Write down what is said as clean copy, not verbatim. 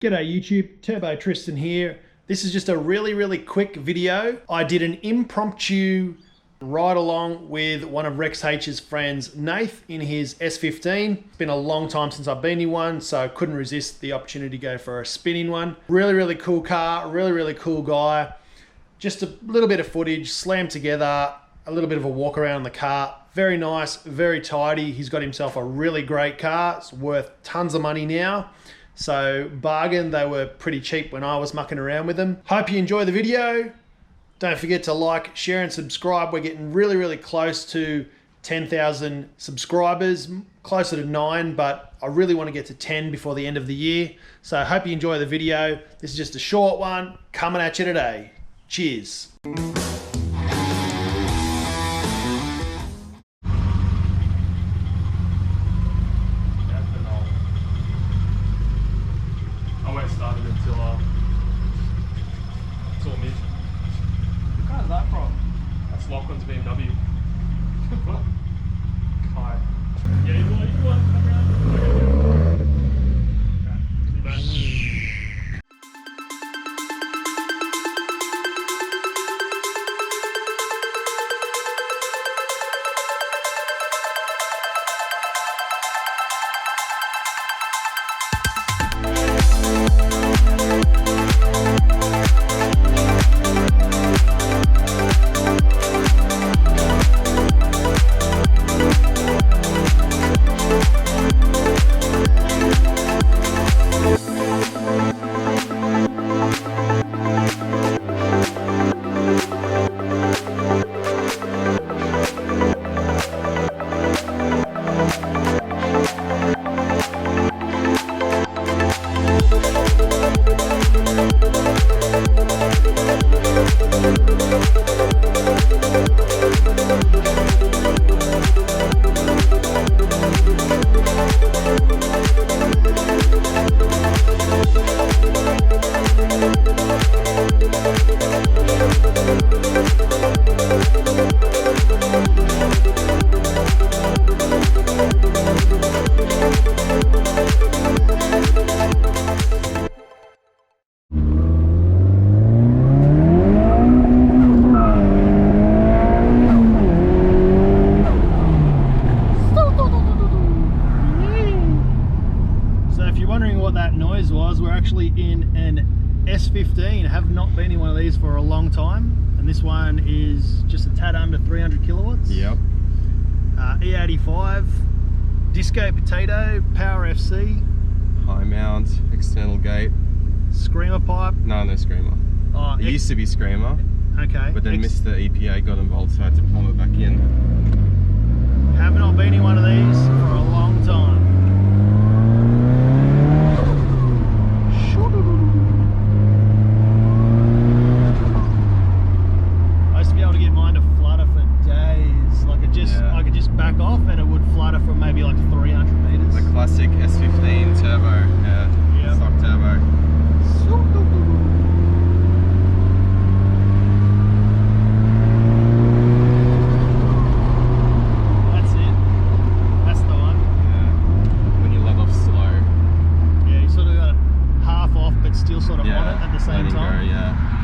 G'day YouTube, Turbo Tristan here. This is just a really quick video. I did an impromptu ride along with one of Rex H's friends, Nath, in his S15. It's been a long time since I've been in one, so I couldn't resist the opportunity to go for a spin in one. Really cool car, really cool guy. Just a little bit of footage, slammed together, a little bit of a walk around the car. Very nice, very tidy. He's got himself a really great car. It's worth tons of money now. So bargain, they were pretty cheap when I was mucking around with them. Hope you enjoy the video. Don't forget to like, share and subscribe. We're getting really close to 10,000 subscribers, closer to 9, but I really want to get to 10 before the end of the year. So I hope you enjoy the video. This is just a short one coming at you today. Cheers. I won't start it until it's all mid. What car is that from? That's Lachlan's BMW. What? Kai. Yeah, you want to come around? Okay. See you back. We're actually in an S15. Have not been in one of these for a long time, and this one is just a tad under 300 kilowatts. Yep. E85, disco potato, power FC, High mount, external gate. screamer pipe. No screamer. Oh, It used to be screamer. Okay. But then Mr. EPA got involved, so I had to plumb it back in. Have not been in one of these for a long time. I could just back off and it would flutter from maybe like 300 meters. The classic S15 turbo, yeah, stock turbo. That's it. That's the one. Yeah. When you let off slow. Yeah, you sort of got half off but still sort of on it at the same time. Go, yeah.